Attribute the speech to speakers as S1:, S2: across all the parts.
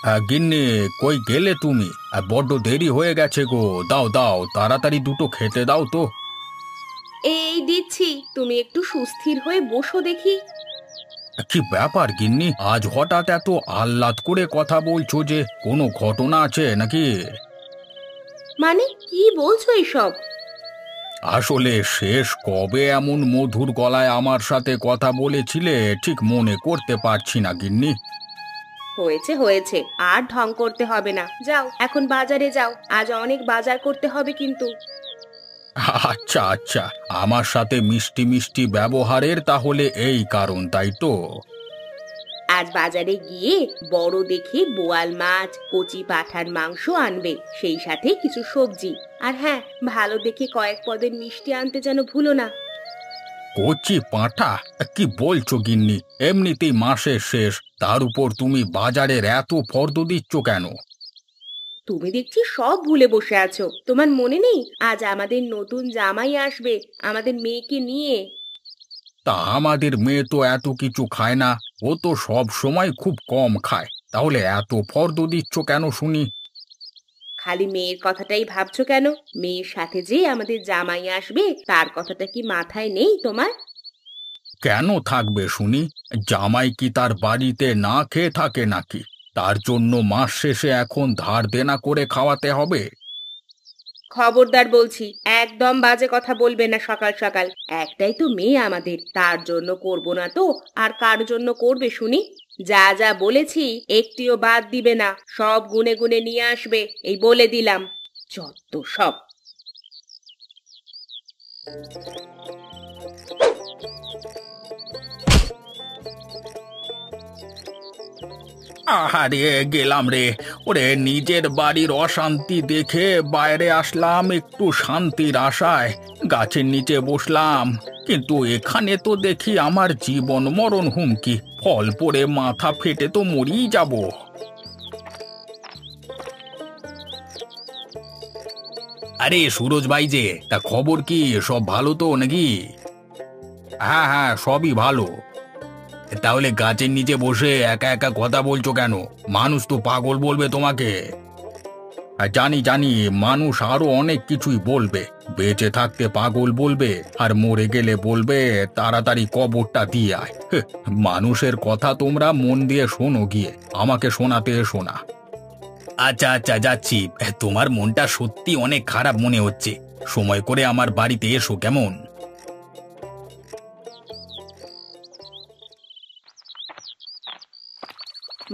S1: হ্যাঁ গিন্নি, কই গেলে তুমি? বড্ড দেরি হয়ে গেছে গো। দাও দাও, তাড়াতাড়ি দুটো খেতে দাও তো।
S2: এই দিচ্ছি, তুমি একটু সুস্থির হয়ে বসো দেখি।
S1: কি ব্যাপার গিন্নি, আজ হঠাৎ এত আহ্লাদ করে কথা বলছো যে? কোনো ঘটনা আছে নাকি?
S2: মানে কি বলছো এসব?
S1: আসলে শেষ কবে এমন মধুর গলায় আমার সাথে কথা বলেছিলে ঠিক মনে করতে পারছি না গিন্নি।
S2: হয়েছে হয়েছে, আর ঢং করতে হবে না, যাও এখন বাজারে যাও, আজ অনেক বাজার করতে হবে কিন্তু।
S1: আচ্ছা আচ্ছা, আমার সাথে মিষ্টি মিষ্টি ব্যবহারের তাহলে এই কারণ, তাই তো?
S2: আজ বাজারে গিয়ে বড় দেখে বোয়াল মাছ, কচি পাঁঠার মাংস আনবে, সেই সাথে কিছু সবজি। আর হ্যাঁ, ভালো দেখে কয়েক পদের মিষ্টি আনতে যেন ভুলো না।
S1: কচি পাঁঠা? কি বলছো গিন্নি? এমনিতেই মাসের শেষ, তার উপর তুমি বাজারের এত ফর্দ দিচ্ছ কেন?
S2: তুমি দেখছি সব ভুলে বসে আছো, তোমার মনে নেই আজ আমাদের নতুন জামাই আসবে, আমাদের মেয়েকে নিয়ে?
S1: তা আমাদের মেয়ে তো এত কিছু খায় না, ও তো সব সময় খুব কম খায়, তাহলে এত ফর্দ দিচ্ছ কেন শুনি?
S2: খালি মেয়ের কথাটাই ভাবছো কেন? মেয়ের সাথে যে আমাদের জামাই আসবে তার কথাটা কি মাথায় নেই তোমার?
S1: কেন থাকবে শুনি? জামাই কি তার বাড়িতে না খেয়ে থাকে নাকি? তার জন্য মাস শেষে এখন ধার দেনা করে খাওয়াতে হবে?
S2: খবরদার বলছি, একদম বাজে কথা বলবে না সকাল সকাল। একটাই তো মেয়ে আমাদের, তার জন্য করব না তো আর কার জন্য করবে শুনি? যা যা বলেছি একটিও বাদ দিবে না, সব গুনে গুনে নিয়ে আসবে, এই বলে দিলাম। যত সব।
S1: আহারে গেলাম রে। ওরে, নিজের বাড়ির অশান্তি দেখে বাইরে আসলাম একটু শান্তির আশায়, গাছের নিচে বসলাম, কিন্তু এখানে তো দেখি আমার জীবন মরণ হুমকি। ফল পড়ে মাথা ফেটে তো মরেই যাব। আরে সুরজ ভাই যে, তা খবর কি? সব ভালো তো নাকি? হ্যাঁ হ্যাঁ, সবই ভালো। তাহলে গাছের নিচে বসে একা একা কথা বলছো কেন? মানুষ তো পাগল বলবে তোমাকে। জানি জানি, মানুষ আরো অনেক কিছুই বলবে। বেঁচে থাকতে পাগল বলবে, আর মরে গেলে বলবে তাড়াতাড়ি কবরটা দিয়ে আয়। মানুষের কথা তোমরা মন দিয়ে শোনো, গিয়ে আমাকে শোনাতে এসো না। আচ্ছা আচ্ছা, যাচ্ছি। তোমার মনটা সত্যি অনেক খারাপ মনে হচ্ছে। সময় করে আমার বাড়িতে এসো কেমন?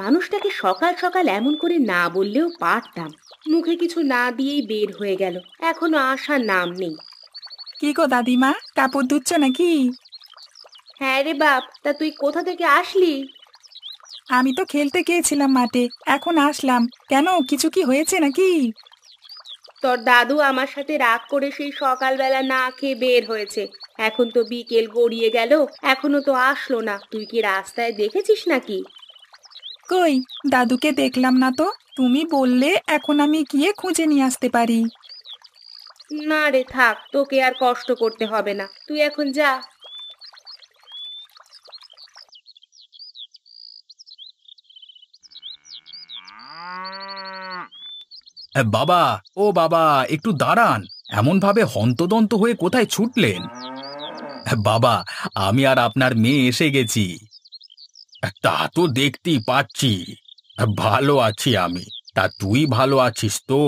S2: মানুষটাকে সকাল সকাল এমন করে না বললেও পারতাম, মুখে কিছু না দিয়েই বের হয়ে গেল, এখনো আসার নাম নেই।
S3: কি গো দাদিমা, কাপড় ধুচ্ছ নাকি?
S2: হ্যাঁ রে বাপ, তা তুই কোথা থেকে আসলি?
S3: আমি তো খেলতে গিয়েছিলাম মাঠে, এখন আসলাম। কেন, কিছু কি হয়েছে নাকি?
S2: তোর দাদু আমার সাথে রাগ করে সেই সকালবেলা না খেয়ে বের হয়েছে। এখন তো বিকেল গড়িয়ে গেল, এখনো তো আসলো না। তুই কি রাস্তায় দেখেছিস নাকি?
S3: কই, দাদুকে দেখলাম না তো। তুমি বললে এখন আমি গিয়ে খুঁজে নিয়ে আসতে পারি।
S2: না রে, থাক, তোকে আর কষ্ট করতে হবে না, তুই এখন যা।
S1: বাবা, ও বাবা, একটু দাঁড়ান। এমন ভাবে হন্তদন্ত হয়ে কোথায় ছুটলেন? বাবা, আমি আর আপনার মেয়ে এসে গেছি। তা তো দেখতেই পাচ্ছি। ভালো আছি আমি। তা তুই ভালো আছিস তো?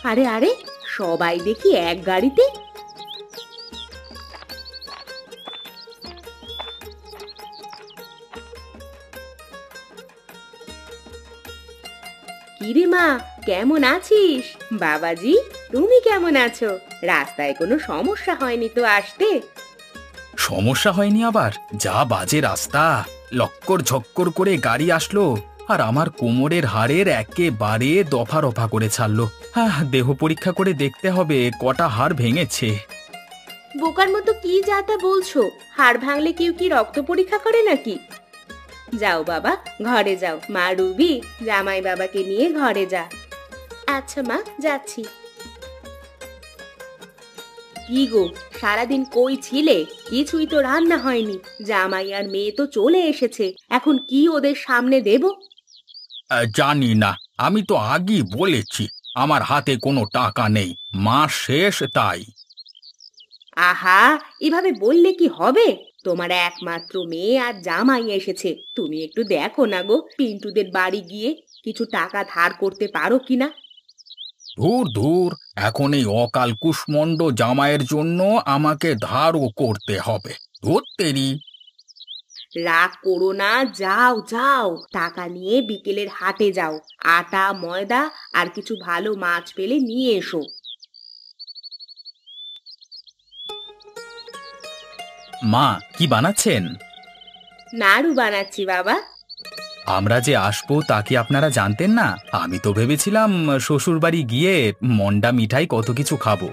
S2: আরে আরে, সবাই দেখি এক গাড়িতে। কিরে মা, কেমন আছিস? বাবাজি, তুমি কেমন আছো? রাস্তায় কোনো সমস্যা হয়নি তো আসতে?
S1: সমস্যা হয়নি আবার? যা বাজে রাস্তা! লক্কর ঝক্কর করে গাড়ি আসলো, আর আমার কোমরের হাড়ের একেবারে দফা রফা করে ছাড়লো। দেহ পরীক্ষা করে দেখতে হবে কটা হাড় ভেঙেছে।
S2: বোকার মতো কি যা তা বলছো? হাড় ভাঙলে কেউ কি রক্ত পরীক্ষা করে নাকি? যাও বাবা, ঘরে যাও। মা রুবি, জামাই বাবাকে নিয়ে ঘরে যা। আচ্ছা মা, যাচ্ছি। কি গো, সারাদিন কই ছিলে? কিছুই তো রান্না হয়নি। জামাই আর মেয়ে তো চলে এসেছে, এখন কি ওদের সামনে দেব?
S1: জানি না, আমি তো আগেই বলেছি আমার হাতে কোনো টাকা নেই, মাস শেষ তাই।
S2: আহা, এভাবে বললে কি হবে? তোমার একমাত্র মেয়ে আর জামাই এসেছে, তুমি একটু দেখো না গো, পিন্টুদের বাড়ি গিয়ে কিছু টাকা ধার করতে পারো কিনা।
S1: ধুর ধুর, এখন এই অকাল কুষ্মণ্ড জামাইয়ের জন্য আমাকে ধারও করতে হবে। ধুত্তেরি।
S2: রাগ করো না, যাও যাও, টাকা নিয়ে বিকেলের হাটে যাও। আটা ময়দা আর কিছু ভালো মাছ পেলে নিয়ে এসো।
S1: মা, কি বানাচ্ছেন?
S2: নাড়ু বানাচ্ছি বাবা।
S1: আমরা যে আসবো তা কি আপনারা জানতেন না? আমি তো ভেবেছিলাম শ্বশুরবাড়ি গিয়ে মন্ডা মিঠাই কত কিছু খাবো।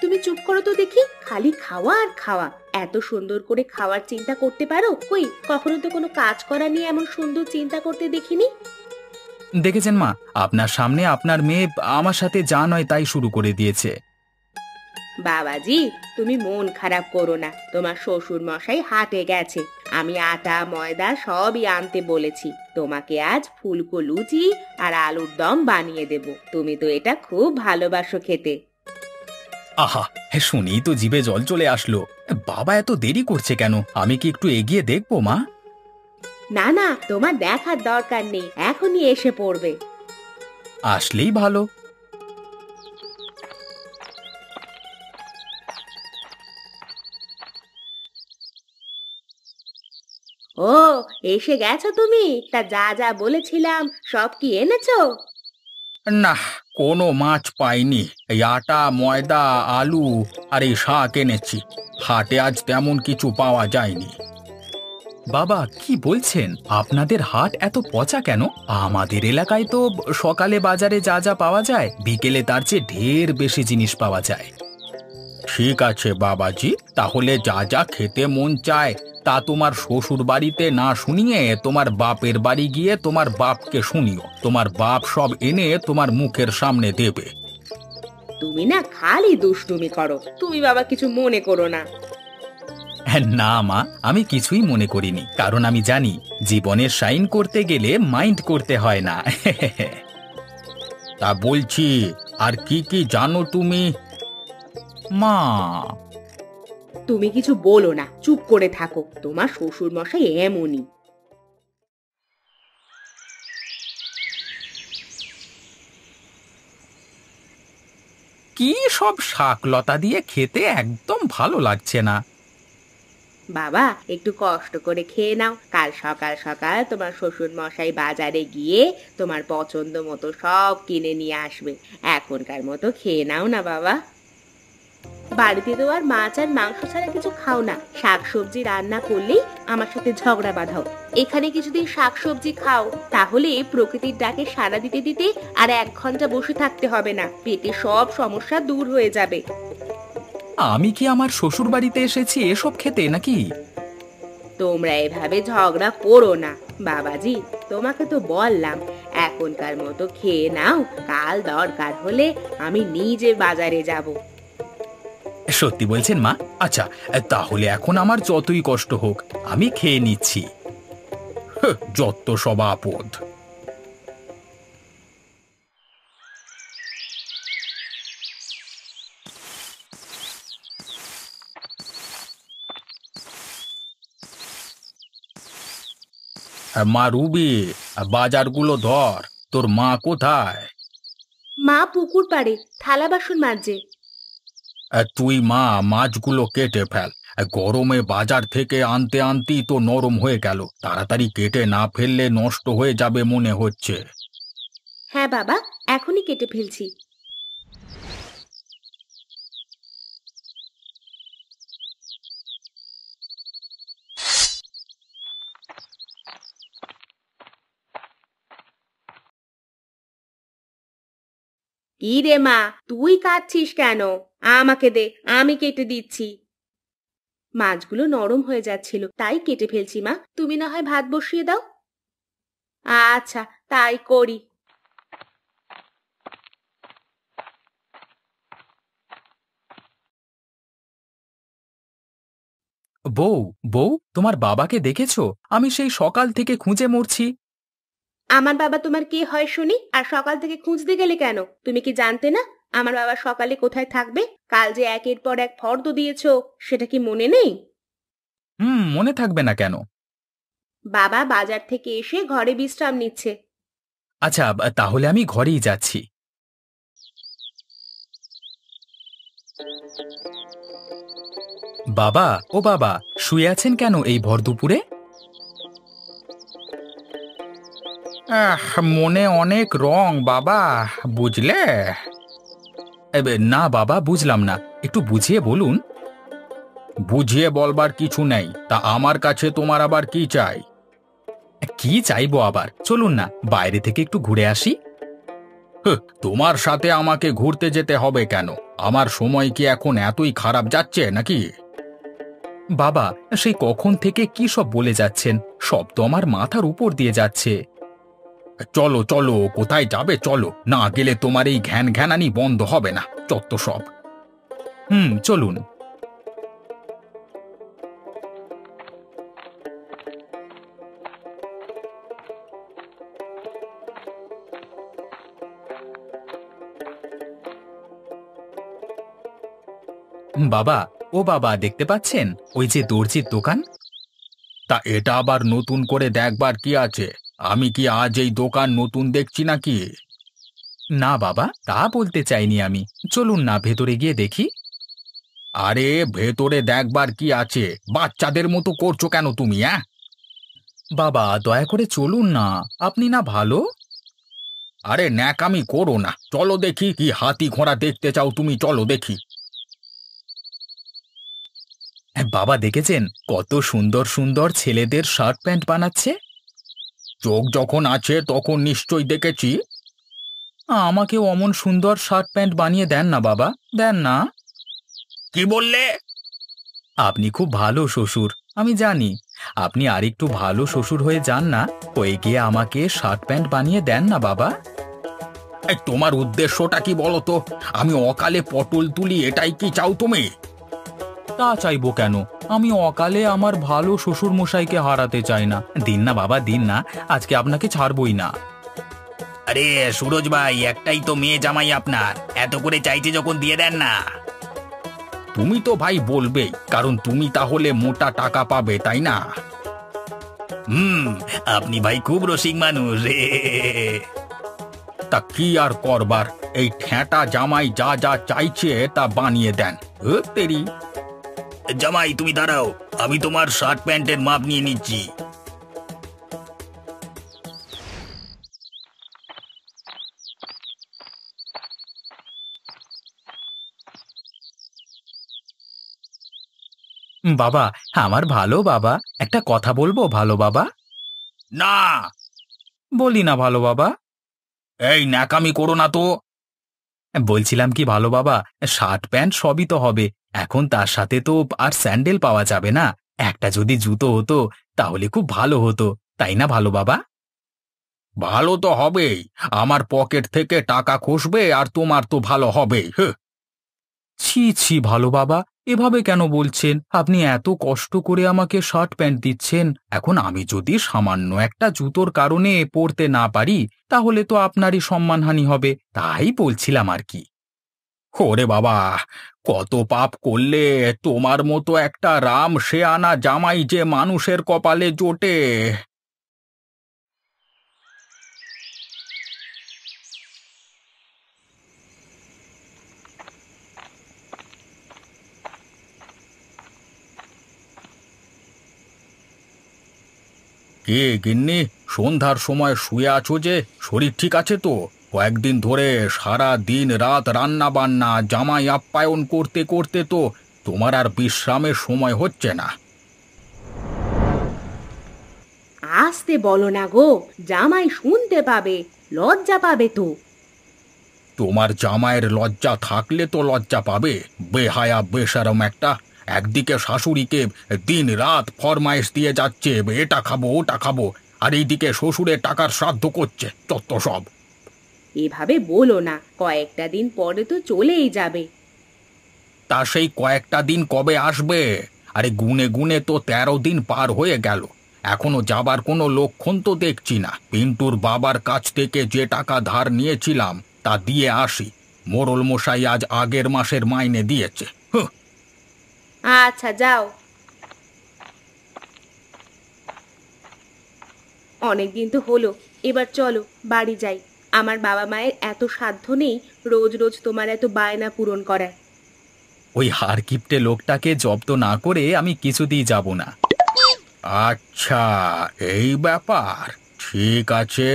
S2: তুমি চুপ করো তো দেখি, খালি খাওয়া আর খাওয়া। এত সুন্দর করে খাওয়ার চিন্তা করতে পারো? কই, কখনো তো কোনো কাজ করা নিয়ে এমন সুন্দর চিন্তা করতে দেখিনি।
S1: দেখেছেন মা, আপনার সামনে আপনার মেয়ে আমার সাথে যা নয় তাই শুরু করে দিয়েছে।
S2: বাবাজি, তুমি মন খারাপ করো না, তোমার শ্বশুর মশাই হাটে গেছে। আমি আটা ময়দা সবই আনতে বলেছি। তোমাকে আজ ফুলকো লুচি আর আলুর দম বানিয়ে দেব। তুমি তো এটা খুব ভালোবাসো খেতে।
S1: আহা, হ্যাঁ, শুনেই তো জিভে জল চলে আসলো। বাবা এত দেরি করছে কেন? আমি কি একটু এগিয়ে দেখবো মা?
S2: না না, তোমার দেখার দরকার নেই, এখনই এসে পড়বে।
S1: আসলেই ভালো।
S2: ও, এসে গেছো তুমি? তা যা যা বলেছিলাম সব কি এনেছো?
S1: না, কোনো মাছ পাইনি। এই আটা ময়দা আলু আর এই শাক এনেছি। হাটে আজ তেমন কিছু পাওয়া যায়নি। বাবা, কি বলছেন? আপনাদের হাট এত পচা কেন? আমাদের এলাকায় তো সকালে বাজারে যা যা পাওয়া যায় বিকেলে তার চেয়ে ঢের বেশি জিনিস পাওয়া যায়। ঠিক আছে বাবাজি, তাহলে যা যা খেতে মন চায় তা তোমার শ্বশুর বাড়িতে না শুনিয়ে তোমার বাপের বাড়ি গিয়ে তোমার বাপকে শুনিও। তোমার বাপ সব এনে তোমার মুখের সামনে দেবে।
S2: তুমি না খালি দুষ্টুমি করো, তুমি বাবা কিছু মনে করো না।
S1: না মা, আমি কিছুই মনে করিনি, কারণ আমি জানি জীবনে শাইন করতে গেলে মাইন্ড করতে হয় না। তা বলছি, আর কি কি জানো তুমি? মা,
S2: তুমি কিছু বলো না, চুপ করে থাকো, তোমার শ্বশুর মশাই এমনই।
S1: কি সব শাক লতা দিয়ে খেতে একদম ভালো লাগছে না।
S2: বাবা, একটু কষ্ট করে খেয়ে নাও। কাল সকাল সকাল তোমার শ্বশুর মশাই বাজারে গিয়ে তোমার পছন্দ মতো সব কিনে নিয়ে আসবে। এখনকার মতো খেয়ে নাও না বাবা। বাড়িতে তো আর মাছ আর মাংস ছাড়া কিছু খাও না, শাকসবজি রান্না করলেই আমার সাথে ঝগড়া বাঁধাও। এখানে কিছুদিন শাকসবজি খাও, তাহলে প্রকৃতির ডাকে সাড়া দিতে দিতে আর 1 ঘন্টা বসে থাকতে হবে না, পেটে সব সমস্যা দূর হয়ে যাবে।
S1: আমি কি আমার শ্বশুর বাড়িতে এসেছি এসব খেতে নাকি?
S2: তোমরা এভাবে ঝগড়া করো না বাবাজি, তোমাকে তো বললাম এখনকার মতো খেয়ে নাও, কাল দরকার হলে আমি নিজে বাজারে যাব।
S1: সত্যি বলছেন মা? আচ্ছা, তাহলে এখন আমার যতই কষ্ট হোক আমি খেয়ে নিচ্ছি। যত সব আপদ। মা রুবি, বাজারগুলো ধর। তোর মা কোথায়?
S2: মা পুকুর পাড়ে থালা বাসন মাজে।
S1: তুই মা মাছগুলো কেটে ফেল। গরমে বাজার থেকে আনতে আনতেই তো নরম হয়ে গেল, তাড়াতাড়ি কেটে না ফেললে নষ্ট হয়ে যাবে মনে হচ্ছে।
S2: হ্যাঁ বাবা, এখনই কেটে ফেলছি। কি রে মা, তুই কাটছিস কেন? আমাকে দে, আমি কেটে দিচ্ছি। মাছগুলো নরম হয়ে যাচ্ছিল তাই কেটে ফেলছি মা, তুমি না হয় ভাত বসিয়ে দাও। আচ্ছা, তাই করি।
S1: বউ, বউ, তোমার বাবাকে দেখেছো? আমি সেই সকাল থেকে খুঁজে মরছি।
S2: আমার বাবা তোমার কি হয় শুনি? আর সকাল থেকে খুঁজতে গেলে কেন? তুমি কি জানতে না আমার বাবা সকালে কোথায় থাকবে? কাল যে একের পর এক ফর্দ দিয়েছো, সেটা কি মনে নেই?
S1: মনে থাকবে না কেন?
S2: বাবা বাজার থেকে এসে ঘরে বিশ্রাম নিচ্ছে।
S1: আচ্ছা, তাহলে আমি ঘরেই যাচ্ছি। বাবা, ও বাবা, শুয়ে আছেন কেন এই ভর দুপুরে? মনে অনেক রং বাবা, বুঝলে? না বাবা, বুঝলাম না, একটু বুঝিয়ে বলুন। বুঝিয়ে বলবার কিছু নেই, তা আমার কাছে তোমার আবার কি চাই? কি চাইবো আবার? চলুন না বাইরে থেকে একটু ঘুরে আসি। তোমার সাথে আমাকে ঘুরতে যেতে হবে কেন? আমার সময় কি এখন এতই খারাপ যাচ্ছে নাকি? বাবা, সেই কখন থেকে কি সব বলে যাচ্ছেন? সব তো আমার মাথার উপর দিয়ে যাচ্ছে। চলো চলো, কোথায় যাবে চলো, না গেলে তোমার এই ঘ্যান ঘ্যানানি বন্ধ হবে না, চত্ব সব। চলুন। বাবা, ও বাবা, দেখতে পাচ্ছেন ওই যে দর্জির দোকান? তা এটা আবার নতুন করে দেখবার কি আছে? আমি কি আজ এই দোকান নতুন দেখছি নাকি? না বাবা, তা বলতে চাইনি আমি। চলুন না ভেতরে গিয়ে দেখি। আরে ভেতরে দেখবার কি আছে? বাচ্চাদের মতো করছো কেন তুমি? বাবা, দয়া করে চলুন না, আপনি না ভালো। আরে ন্যাকামি করো না, চলো দেখি কি হাতি ঘোড়া দেখতে চাও তুমি, চলো দেখি। বাবা, দেখেছেন কত সুন্দর সুন্দর ছেলেদের শার্ট প্যান্ট বানাচ্ছে? চোখ যখন আছে তখন নিশ্চয়ই দেখেছি। আমাকেও অমন সুন্দর শার্ট প্যান্ট বানিয়ে দেন না বাবা, দেন না। কি বললে? আপনি খুব ভালো শ্বশুর, আমি জানি। আপনি আরেকটু ভালো শ্বশুর হয়ে যান না, হয়ে গিয়ে আমাকে শার্ট প্যান্ট বানিয়ে দেন না বাবা। তোমার উদ্দেশ্যটা কি বলো তো? আমি অকালে পটল তুলি, এটাই কি চাও তুমি? তা চাইবো কেন? আমি অকালে আমার ভালো শ্বশুর মশাইকে হারাতে চাই না। দিন না বাবা, দিন না, আজকে আপনাকে ছাড়বই না। আরে সুরজ ভাই, একটাই তো মেয়ে জামাই আপনার, এত করে চাইছে যখন দিয়ে দেন না। তুমি তো ভাই বলবেই, কারণ তুমি তাহলে মোটা টাকা পাবে, তাই না? আপনি ভাই খুব রসিক মানুষ রে। তা কি আর করবার, এই ঠ্যাঁটা জামাই যা যা চাইছে তা বানিয়ে দেন। তেরি জামাই, তুমি দাঁড়াও, আমি তোমার শার্ট প্যান্টের মাপ নিয়ে নিচ্ছি। বাবা, আমার ভালো বাবা, একটা কথা বলবো ভালো বাবা? না বলি না ভালো বাবা। এই ন্যাকামি করো না তো। বলছিলাম কি ভালো বাবা, শার্ট প্যান্ট সবই তো হবে, এখন তার সাথে তো আর স্যান্ডেল পাওয়া যাবে না। একটা যদি জুতো হতো তাহলে খুব ভালো হতো, তাই না ভালো বাবা? ভালো তো হবেই, আমার পকেট থেকে টাকা খসবে আর তোমার তো ভালো হবেই। ছি ছি ভালো বাবা, এভাবে কেন বলছেন? আপনি এত কষ্ট করে আমাকে শার্ট প্যান্ট দিচ্ছেন, এখন আমি যদি সামান্য একটা জুতোর কারণে পরতে না পারি তাহলে তো আপনারই সম্মানহানি হবে, তাই বলছিলাম আর কি। ওরে বাবা, কত পাপ করলে তোমার মতো একটা রাম শেয়ানা জামাই যে মানুষের কপালে জোটে। কে গিন্নি, সন্ধ্যার সময় শুয়ে আছো যে? শরীর ঠিক আছে তো? কয়েকদিন ধরে সারা দিন রাত রান্না বান্না জামাই আপ্যায়ন করতে করতে তো তোমার আর বিশ্রামের সময় হচ্ছে না।
S2: আসতে বলো না গো, জামাই শুনতে পাবে, লজ্জা পাবে তো।
S1: তোমার জামাইয়ের লজ্জা থাকলে তো লজ্জা পাবে, বেহায়া বেশরম একটা। একদিকে শাশুড়িকে দিন রাত ফরমাইশ দিয়ে যাচ্ছে, এটা খাবো ওটা খাবো, আর এইদিকে শ্বশুরের টাকার শ্রাদ্ধ করছে, চত্ব সব।
S2: এভাবে বলো না, কয়েকটা দিন পরে তো চলেই যাবে।
S1: তা সেই কয়েকটা দিন কবে আসবে? আরে গুনে গুনে তো 13 দিন পার হয়ে গেল, এখনো যাবার কোনো লক্ষণ তো দেখছি না। পিন্টুর বাবার কাছ থেকে যে টাকা ধার নিয়েছিলাম তা দিয়ে আসি। মোড়ল মশাই আজ আগের মাসের মাইনে দিয়েছে। হুঁ।
S2: আচ্ছা যাও। অনেকদিন তো হলো, এবার চলো বাড়ি যাই। আমার বাবা মায়ের এত সাধ্য নেই রোজ রোজ তোমার এত বায়না পূরণ করার।
S1: ওই হার কিপটে লোকটাকে জব্দ না করে আমি কিছুতেই যাব না। আচ্ছা, এই ব্যাপার, ঠিক আছে।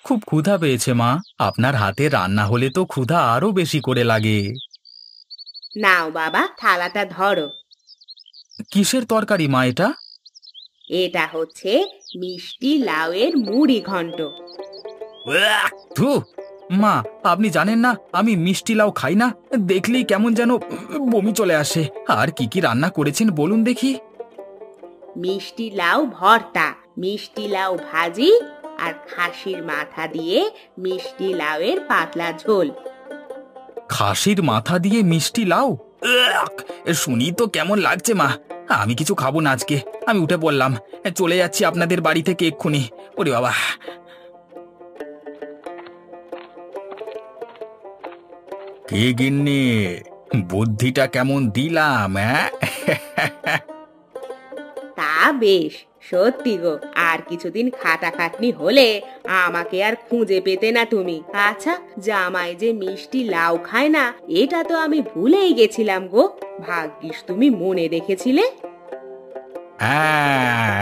S1: খুব ক্ষুধা পেয়েছে মা, আপনার হাতে রান্না হলে তো ক্ষুধা আরো বেশি করে লাগে।
S2: নাও বাবা, থালাটা ধরো।
S1: কিসের তরকারি মা এটা?
S2: এটা হচ্ছে মিষ্টি লাউয়ের মুড়ি ঘন্ট।
S1: ধু, মা আপনি জানেন না আমি মিষ্টি লাউ খাই না, দেখলেই কেমন যেন বমি চলে আসে। আর কি কি রান্না করেছেন বলুন দেখি।
S2: মিষ্টি লাউ ভর্তা, মিষ্টি লাউ ভাজি, আর খাসির মাথা দিয়ে মিষ্টি লাউয়ের পাতলা ঝোল।
S1: খাসির মাথা দিয়ে মিষ্টি লাউ? শুনি তো কেমন লাগছে মা। আমি কিছু খাবো না আজকে, আমি উঠে পড়লাম, চলে যাচ্ছি আপনাদের বাড়ি থেকে এক্ষুনি। ওরে বাবা! কে গিন্নি, বুদ্ধিটা কেমন দিলাম?
S2: তা বেশ, সত্যি গো, আর কিছুদিন খাটাখাটনি হলে আমাকে আর খুঁজে পেতে না তুমি। আচ্ছা, জামাই যে মিষ্টি লাউ খায় না এটা তো আমি ভুলেই গেছিলাম গো। ভাগ্যিস তুমি মনে রেখেছিলে।
S1: হ্যাঁ।